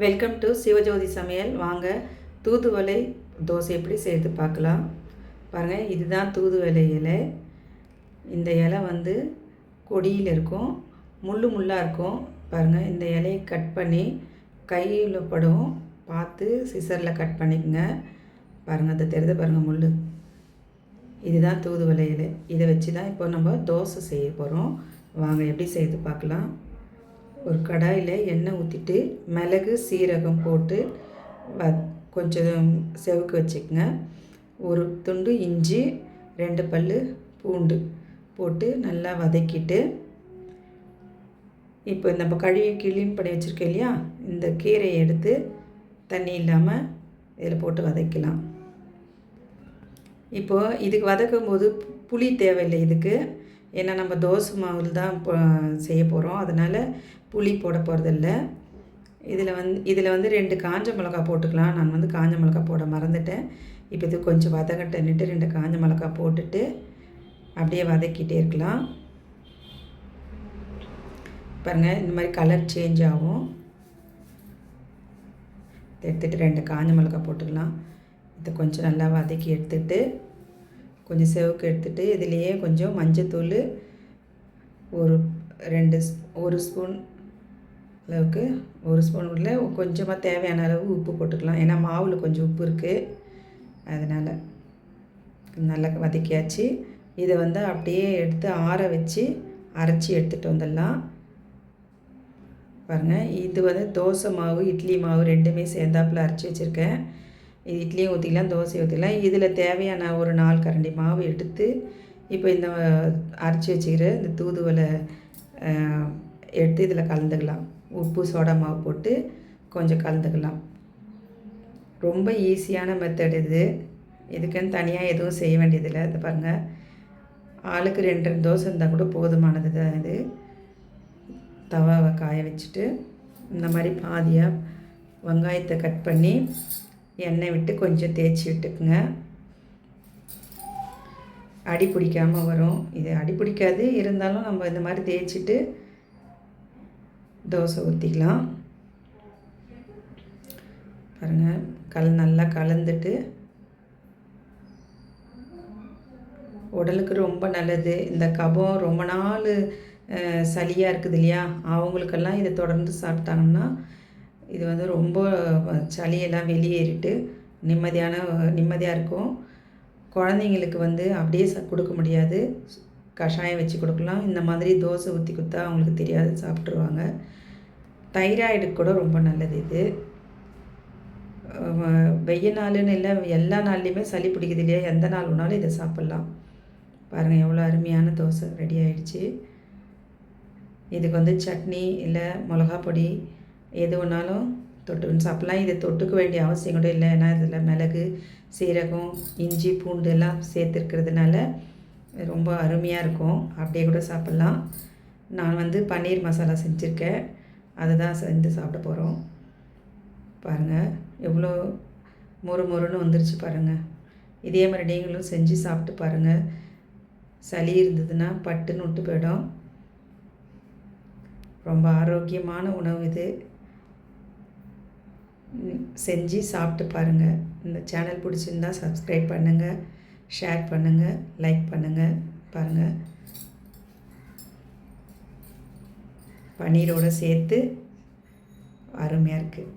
Welcome to Sivajothi சமையல். வாங்க தூதுவளை தோசை எப்படி செய்து பார்க்கலாம். பாருங்கள், இதுதான் தூதுவளை இலை. இந்த இலை வந்து கொடியில் இருக்கும், முள்ளாக இருக்கும். பாருங்கள், இந்த இலையை கட் பண்ணி கையில் படும் பார்த்து சிசரில் கட் பண்ணிக்கங்க. பாருங்கள், அதை தெரிஞ்ச பாருங்கள் முள். இதுதான் தூதுவளை இலை. இதை வச்சு தான் இப்போ நம்ம தோசை செய்ய போகிறோம். வாங்க எப்படி செய்து பார்க்கலாம். ஒரு கடாயில் எண்ணெய் ஊற்றிட்டு மிளகு சீரகம் போட்டு கொஞ்சம் செவக்க வச்சுக்கோங்க. ஒரு துண்டு இஞ்சி, 2 பல் பூண்டு போட்டு நல்லா வதக்கிட்டு, இப்போ நம்ம கழுவி கிளீன் பண்ணி வச்சுருக்கோம் இல்லையா, இந்த கீரையை எடுத்து தண்ணி இல்லாமல் இதில் போட்டு வதக்கலாம். இப்போது இதுக்கு வதக்கும் போது புளி தேவையில்லை இதுக்கு, ஏன்னா நம்ம தோசை மாவில் தான் இப்போ செய்ய போகிறோம். அதனால் புளி போட போகிறதில்ல. இதில் வந்து 2 காஞ்ச மிளகா போட்டுக்கலாம். நான் வந்து காஞ்ச மிளகா போட மறந்துட்டேன். இப்போ இது கொஞ்சம் வதங்கட்டன்னுட்டு 2 காஞ்ச மிளகா போட்டுட்டு அப்படியே வதக்கிட்டே இருக்கலாம். பாருங்கள், இந்த மாதிரி கலர் சேஞ்ச் ஆகும். எடுத்துகிட்டு 2 காஞ்ச மிளகா போட்டுக்கலாம். இதை கொஞ்சம் நல்லா வதக்கி எடுத்துகிட்டு கொஞ்சம் செவக்கு எடுத்துகிட்டு இதிலையே கொஞ்சம் மஞ்சத்தூள் ஒரு ஸ்பூன் அளவுக்கு, 1 ஸ்பூன் உள்ள கொஞ்சமாக தேவையான அளவு உப்பு போட்டுக்கலாம். ஏன்னா மாவில் கொஞ்சம் உப்பு இருக்குது, அதனால் நல்லா வதக்கியாச்சு. இதை வந்து அப்படியே எடுத்து ஆற வச்சு அரைச்சி எடுத்துகிட்டு வந்துடலாம். பாருங்கள், இது வந்து தோசை மாவு இட்லி மாவு ரெண்டுமே சேர்ந்தாப்பில் அரைச்சி வச்சுருக்கேன். இது இட்லியும் ஊற்றிக்கலாம், தோசை ஊற்றிக்கலாம். இதில் தேவையான ஒரு 4 கரண்டி மாவு எடுத்து இப்போ இந்த அரைச்சி வச்சுக்கிற இந்த தூதுவளை எடுத்து இதில் கலந்துக்கலாம். உப்பு சோடா மாவு போட்டு கொஞ்சம் கலந்துக்கலாம். ரொம்ப ஈஸியான மெத்தட் இது. இதுக்குன்னு தனியாக எதுவும் செய்ய வேண்டியதில்லை. இது பாருங்கள், ஆளுக்கு 2 தோசை இருந்தால் கூட போதுமானது தான். இது தவாவை காய வச்சுட்டு இந்த மாதிரி பாதியாக வெங்காயத்தை கட் பண்ணி எண்ணெய் விட்டு கொஞ்சம் தேய்ச்சி விட்டுக்குங்க. அடி பிடிக்காமல் வரும். இது அடி பிடிக்காது, இருந்தாலும் நம்ம இந்த மாதிரி தேய்ச்சிட்டு தோசை ஊற்றிக்கலாம். பாருங்கள், நல்லா கலந்துட்டு உடலுக்கு ரொம்ப நல்லது. இந்த கபம் ரொம்ப நாள் சளியாக இருக்குது இல்லையா, அவங்களுக்கெல்லாம் இதை தொடர்ந்து சாப்பிட்டாங்கன்னா இது வந்து ரொம்ப சளியெல்லாம் வெளியேறிட்டு நிம்மதியாக இருக்கும். குழந்தைங்களுக்கு வந்து அப்படியே கொடுக்க முடியாது, கஷாயம் வச்சு கொடுக்கலாம். இந்த மாதிரி தோசை ஊற்றி கொடுத்தா அவங்களுக்கு தெரியாது, சாப்பிட்ருவாங்க. தைராய்டுக்கு கூட ரொம்ப நல்லது இது. வெய்ய நாளுன்னு இல்லை, எல்லா நாள்லேயுமே சளி பிடிக்குது இல்லையா, எந்த நாள் வேணாலும் இதை சாப்பிட்லாம். பாருங்கள், எவ்வளோ அருமையான தோசை ரெடி ஆகிடுச்சு. இதுக்கு வந்து சட்னி இல்லை மிளகா பொடி எது வேணாலும் தொட்டுன்னு சாப்பிட்லாம். இதை தொட்டுக்க வேண்டிய அவசியம் கூட இல்லை, ஏன்னா இதில் மிளகு சீரகம் இஞ்சி பூண்டு எல்லாம் சேர்த்துருக்கிறதுனால ரொம்ப அருமையாக இருக்கும். அப்படியே கூட சாப்பிட்லாம். நான் வந்து பன்னீர் மசாலா செஞ்சுருக்கேன், அதை தான் செஞ்சு சாப்பிட போகிறோம். பாருங்கள், எவ்வளோ மொறுன்னு வந்துருச்சு பாருங்கள். இதே மாதிரி நீங்களும் செஞ்சு சாப்பிட்டு பாருங்கள். சளி இருந்ததுன்னா பட்டுன்னு விட்டு போயிடும். ரொம்ப ஆரோக்கியமான உணவு இது. செஞ்சு சாப்பிட்டு பாருங்கள். இந்த சேனல் பிடிச்சிருந்தா சப்ஸ்கிரைப் பண்ணுங்கள், ஷேர் பண்ணுங்கள், லைக் பண்ணுங்கள். பாருங்கள், பன்னீரோடு சேர்த்து அருமையாக இருக்குது.